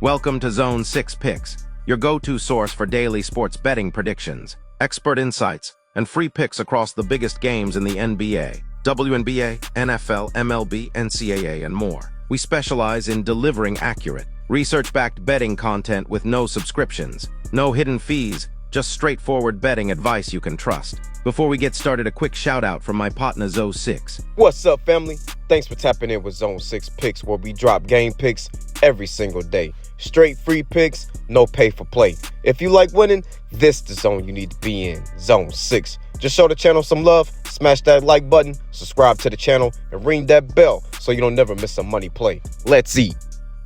Welcome to Zone 6 Picks, your go-to source for daily sports betting predictions, expert insights, and free picks across the biggest games in the NBA, WNBA, NFL, MLB, NCAA, and more. We specialize in delivering accurate, research-backed betting content with no subscriptions, no hidden fees, just straightforward betting advice you can trust. Before we get started, a quick shout-out from my partner Zone 6. What's up, family? Thanks for tapping in with Zone 6 Picks, where we drop game picks every single day. Straight free picks, no pay for play. If you like winning, this is the zone you need to be in, Zone 6. Just show the channel some love, smash that like button, subscribe to the channel, and ring that bell so you don't never miss a money play. Let's eat.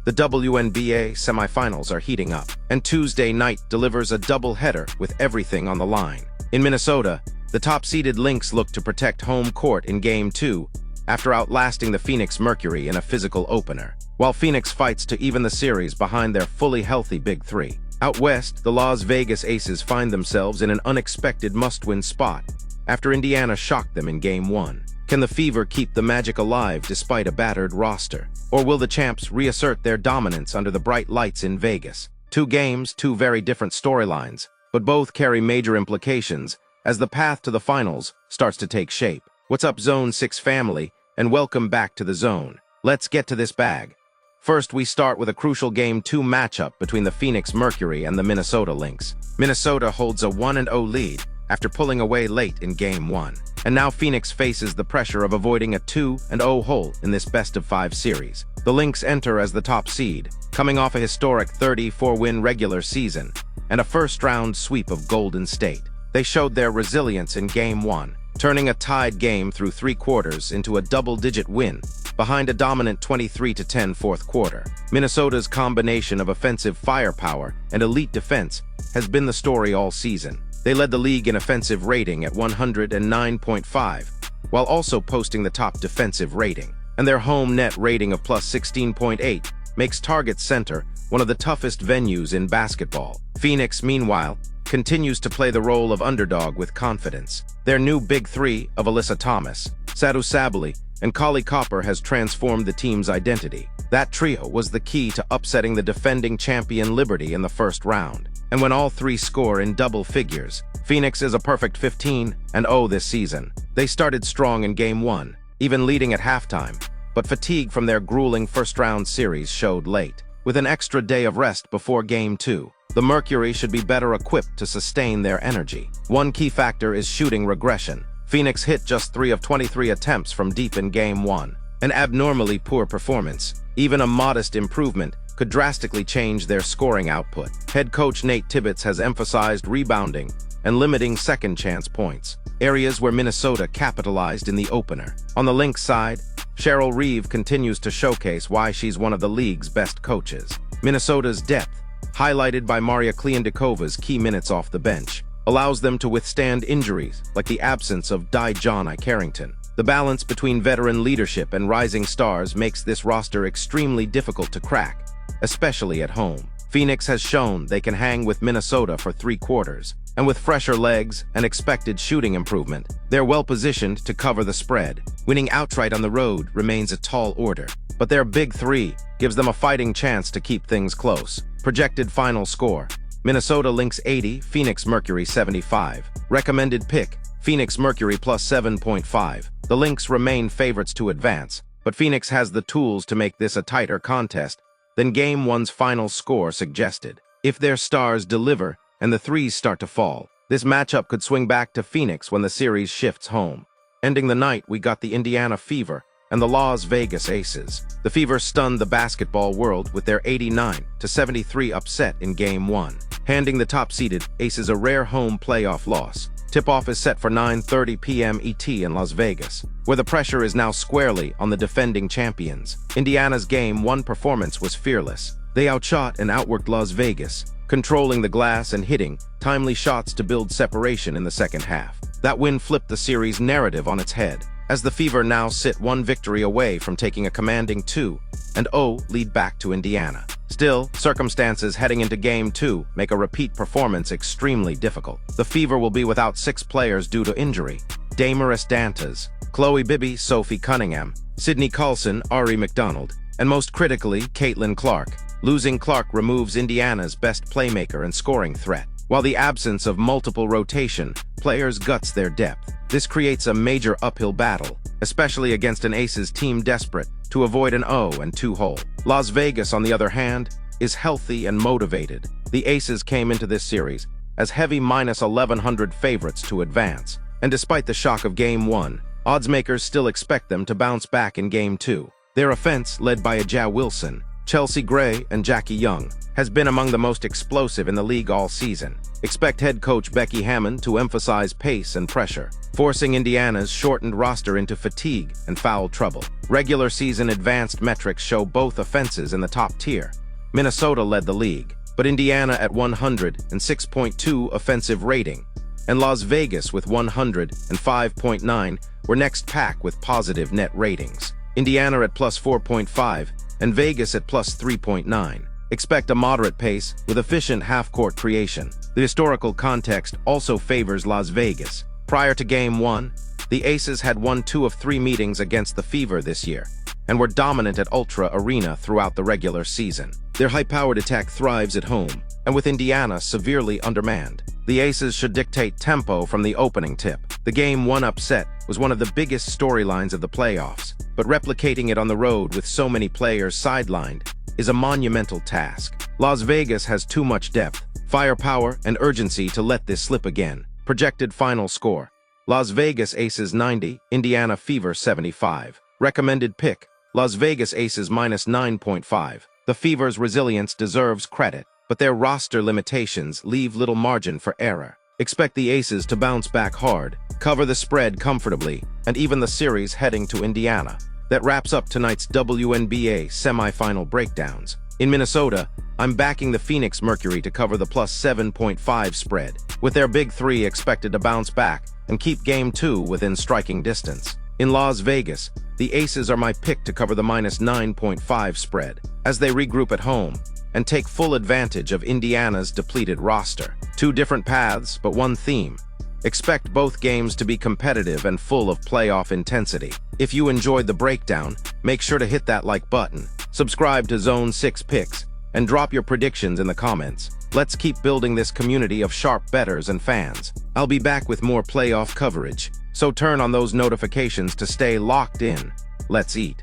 The WNBA semifinals are heating up, and Tuesday night delivers a doubleheader with everything on the line. In Minnesota, the top-seeded Lynx look to protect home court in Game 2 after outlasting the Phoenix Mercury in a physical opener, while Phoenix fights to even the series behind their fully healthy Big Three. Out west, the Las Vegas Aces find themselves in an unexpected must-win spot after Indiana shocked them in Game 1. Can the Fever keep the magic alive despite a battered roster? Or will the champs reassert their dominance under the bright lights in Vegas? Two games, two very different storylines, but both carry major implications as the path to the finals starts to take shape. What's up, Zone 6 family, and welcome back to the Zone. Let's get to this bag. First, we start with a crucial Game 2 matchup between the Phoenix Mercury and the Minnesota Lynx. Minnesota holds a 1-0 lead after pulling away late in Game 1. And now Phoenix faces the pressure of avoiding a 2-0 hole in this best-of-5 series. The Lynx enter as the top seed, coming off a historic 34-win regular season and a first-round sweep of Golden State. They showed their resilience in Game 1, turning a tied game through 3 quarters into a double-digit win behind a dominant 23-10 fourth quarter. Minnesota's combination of offensive firepower and elite defense has been the story all season. They led the league in offensive rating at 109.5, while also posting the top defensive rating. And their home net rating of plus 16.8 makes Target Center one of the toughest venues in basketball. Phoenix, meanwhile, continues to play the role of underdog with confidence. Their new Big Three of Alyssa Thomas, Sadu Sabally, and Kali Copper has transformed the team's identity. That trio was the key to upsetting the defending champion Liberty in the first round. And when all three score in double figures, Phoenix is a perfect 15-0 this season. They started strong in Game 1, even leading at halftime, but fatigue from their grueling first-round series showed late. With an extra day of rest before Game 2, the Mercury should be better equipped to sustain their energy. One key factor is shooting regression. Phoenix hit just 3 of 23 attempts from deep in Game 1, an abnormally poor performance. Even a modest improvement could drastically change their scoring output. Head coach Nate Tibbetts has emphasized rebounding and limiting second-chance points, areas where Minnesota capitalized in the opener. On the Lynx side, Cheryl Reeve continues to showcase why she's one of the league's best coaches. Minnesota's depth, highlighted by Maria Kliendikova's key minutes off the bench, allows them to withstand injuries like the absence of John Carrington. The balance between veteran leadership and rising stars makes this roster extremely difficult to crack, especially at home. Phoenix has shown they can hang with Minnesota for 3 quarters, and with fresher legs and expected shooting improvement, they're well-positioned to cover the spread. Winning outright on the road remains a tall order, but their Big Three gives them a fighting chance to keep things close. Projected final score: Minnesota Lynx 80, Phoenix Mercury 75. Recommended pick: Phoenix Mercury plus 7.5. The Lynx remain favorites to advance, but Phoenix has the tools to make this a tighter contest than Game 1's final score suggested. If their stars deliver and the threes start to fall, this matchup could swing back to Phoenix when the series shifts home. Ending the night, we got the Indiana Fever and the Las Vegas Aces. The Fever stunned the basketball world with their 89-73 upset in Game 1, handing the top-seeded Aces a rare home playoff loss. Tip-off is set for 9:30 p.m. ET in Las Vegas, where the pressure is now squarely on the defending champions. Indiana's Game 1 performance was fearless. They outshot and outworked Las Vegas, controlling the glass and hitting timely shots to build separation in the second half. That win flipped the series narrative on its head, as the Fever now sit 1 victory away from taking a commanding 2-0 lead back to Indiana. Still, circumstances heading into Game 2 make a repeat performance extremely difficult. The Fever will be without 6 players due to injury: Damaris Dantas, Chloe Bibby, Sophie Cunningham, Sydney Carlson, Ari McDonald, and most critically, Caitlin Clark. Losing Clark removes Indiana's best playmaker and scoring threat, while the absence of multiple rotation players guts their depth. This creates a major uphill battle, especially against an Aces team desperate to avoid an 0-2 hole. Las Vegas, on the other hand, is healthy and motivated. The Aces came into this series as heavy minus 1,100 favorites to advance, and despite the shock of Game 1, oddsmakers still expect them to bounce back in Game 2. Their offense, led by Ja Wilson, Chelsea Gray, and Jackie Young, has been among the most explosive in the league all season. Expect head coach Becky Hammon to emphasize pace and pressure, forcing Indiana's shortened roster into fatigue and foul trouble. Regular season advanced metrics show both offenses in the top tier. Minnesota led the league, but Indiana at 106.2 offensive rating, and Las Vegas with 105.9 were next pack with positive net ratings. Indiana at plus 4.5 and Vegas at plus 3.9. Expect a moderate pace with efficient half-court creation. The historical context also favors Las Vegas. Prior to Game 1, the Aces had won 2 of 3 meetings against the Fever this year, and were dominant at Ultra Arena throughout the regular season. Their high-powered attack thrives at home, and with Indiana severely undermanned, the Aces should dictate tempo from the opening tip. The Game 1 upset was one of the biggest storylines of the playoffs, but replicating it on the road with so many players sidelined is a monumental task. Las Vegas has too much depth, firepower, and urgency to let this slip again. Projected final score: Las Vegas Aces 90, Indiana Fever 75. Recommended pick: Las Vegas Aces minus 9.5. The Fever's resilience deserves credit, but their roster limitations leave little margin for error. Expect the Aces to bounce back hard, cover the spread comfortably, and even the series heading to Indiana. That wraps up tonight's WNBA semifinal breakdowns. In Minnesota, I'm backing the Phoenix Mercury to cover the plus 7.5 spread, with their big three expected to bounce back and keep Game 2 within striking distance. In Las Vegas, the Aces are my pick to cover the minus 9.5 spread, as they regroup at home and take full advantage of Indiana's depleted roster. 2 different paths, but one theme. Expect both games to be competitive and full of playoff intensity. If you enjoyed the breakdown, make sure to hit that like button, subscribe to Zone 6 Picks, and drop your predictions in the comments. Let's keep building this community of sharp bettors and fans. I'll be back with more playoff coverage, so turn on those notifications to stay locked in. Let's eat.